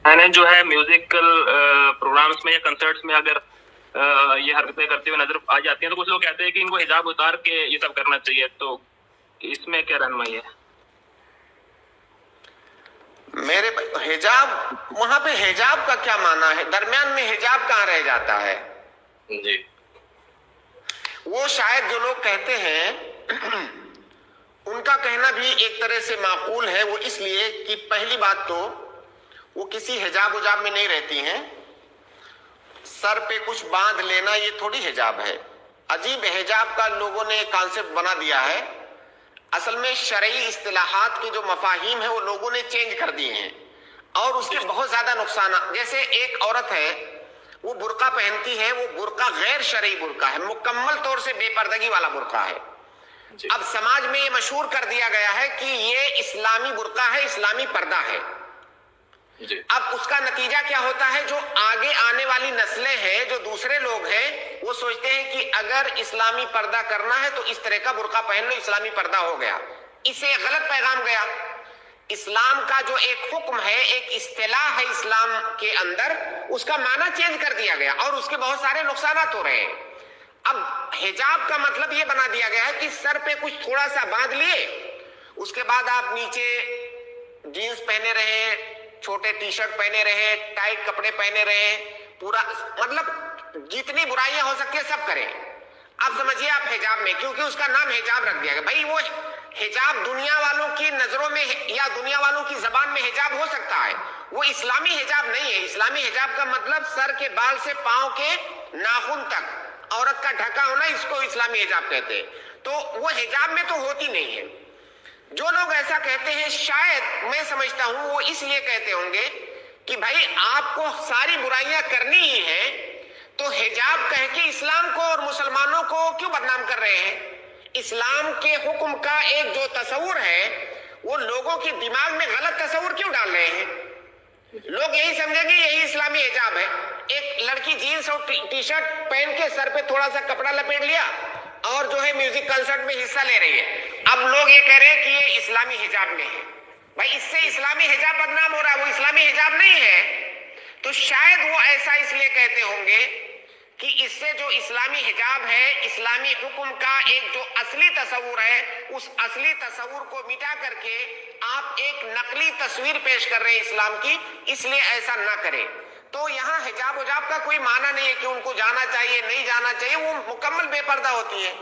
جو ہے musical programmes میں یا کنسرٹس میں اگر یہ حرکتیں کرتے ہوئے نظر آ جاتی ہیں تو کچھ لوگ کہتے ہیں کہ ان کو حجاب اتار کے یہ سب کرنا چاہیے، تو اس میں کیا رہنمائی ہے؟ میرے حجاب، وہاں پہ حجاب کا کیا معنی ہے؟ درمیان میں حجاب کہاں رہ جاتا ہے؟ جی وہ شاید جو لوگ کہتے ہیں ان کا کہنا بھی ایک طرح سے معقول ہے، وہ اس لیے کہ پہلی بات تو وہ کسی حجاب وجاب میں نہیں رہتی ہیں، سر پہ کچھ باندھ لینا یہ تھوڑی حجاب ہے، عجیب حجاب کا لوگوں نے کانسیپٹ بنا دیا ہے۔ اصل میں شرعی اصطلاحات کے جو مفاہیم ہیں وہ لوگوں نے چینج کر دیے ہیں، اور اس کے بہت زیادہ نقصانات، جیسے ایک عورت ہے وہ برقع پہنتی ہے، وہ برقع غیر شرعی برقع ہے، مکمل طور سے بے پردگی والا برقع ہے۔ اب سماج میں یہ مشہور کر دیا گیا ہے کہ یہ اسلامی برقع ہے، اسلامی پردہ ہے۔ اب اس کا نتیجہ کیا ہوتا ہے؟ جو آگے آنے والی نسلیں ہیں، جو دوسرے لوگ ہیں، وہ سوچتے ہیں کہ اگر اسلامی پردہ کرنا ہے تو اس طرح کا برقع پہن لو، اسلامی پردہ ہو گیا۔ اس سے غلط پیغام گیا۔ اسلام کا جو ایک حکم ہے، ایک اصطلاح ہے اسلام کے اندر، اس کا معنی چینج کر دیا گیا اور اس کے بہت سارے نقصانات ہو رہے ہیں۔ اب حجاب کا مطلب یہ بنا دیا گیا ہے کہ سر پہ کچھ تھوڑا سا باندھ لیے، اس کے بعد آپ نیچے جینز پہنے رہے، چھوٹے ٹی شرٹ پہنے رہے، ٹائٹ کپڑے پہنے رہے، پورا مطلب جتنی برائیاں ہو سکتی ہیں سب کریں۔ اب سمجھیے آپ حجاب میں، کیونکہ اس کا نام حجاب رکھ دیا گیا، بھائی وہ حجاب دنیا والوں کی نظروں میں یا دنیا والوں کی زبان میں حجاب ہو سکتا ہے، وہ اسلامی حجاب نہیں ہے۔ اسلامی حجاب کا مطلب سر کے بال سے پاؤں کے ناخن تک عورت کا ڈھکا ہونا، اس کو اسلامی حجاب کہتے ہیں۔ تو وہ حجاب میں تو ہوتی نہیں ہے۔ جو لوگ ایسا کہتے ہیں، شاید میں سمجھتا ہوں وہ اس لیے کہتے ہوں گے کہ بھائی آپ کو ساری برائیاں کرنی ہی ہیں، تو حجاب کہہ کے اسلام کو اور مسلمانوں کو کیوں بدنام کر رہے ہیں؟ اسلام کے حکم کا ایک جو تصور ہے وہ لوگوں کے دماغ میں غلط تصور کیوں ڈال رہے ہیں؟ لوگ یہی سمجھیں گے یہی اسلامی حجاب ہے۔ ایک لڑکی جینس اور ٹی شرٹ پہن کے سر پہ تھوڑا سا کپڑا لپیٹ لیا اور جو ہے میوزک کنسرٹ میں حصہ لے رہی ہے، اب لوگ یہ کہہ رہے ہیں کہ یہ اسلامی حجاب میں ہے۔ بھائی اس سے اسلامی حجاب بدنام ہو رہا ہے، وہ اسلامی حجاب نہیں ہے۔ تو شاید وہ ایسا اس لیے کہتے ہوں گے کہ اس سے جو اسلامی حجاب ہے، اسلامی حکم کا ایک جو اصلی تصور ہے، اس اصلی تصور کو مٹا کر کے آپ ایک نقلی تصویر پیش کر رہے ہیں اسلام کی، اس لیے ایسا نہ کریں۔ تو یہاں حجاب وجاب کا کوئی معنی نہیں ہے کہ ان کو جانا چاہیے نہیں جانا چاہیے، وہ مکمل بے پردہ ہوتی ہے۔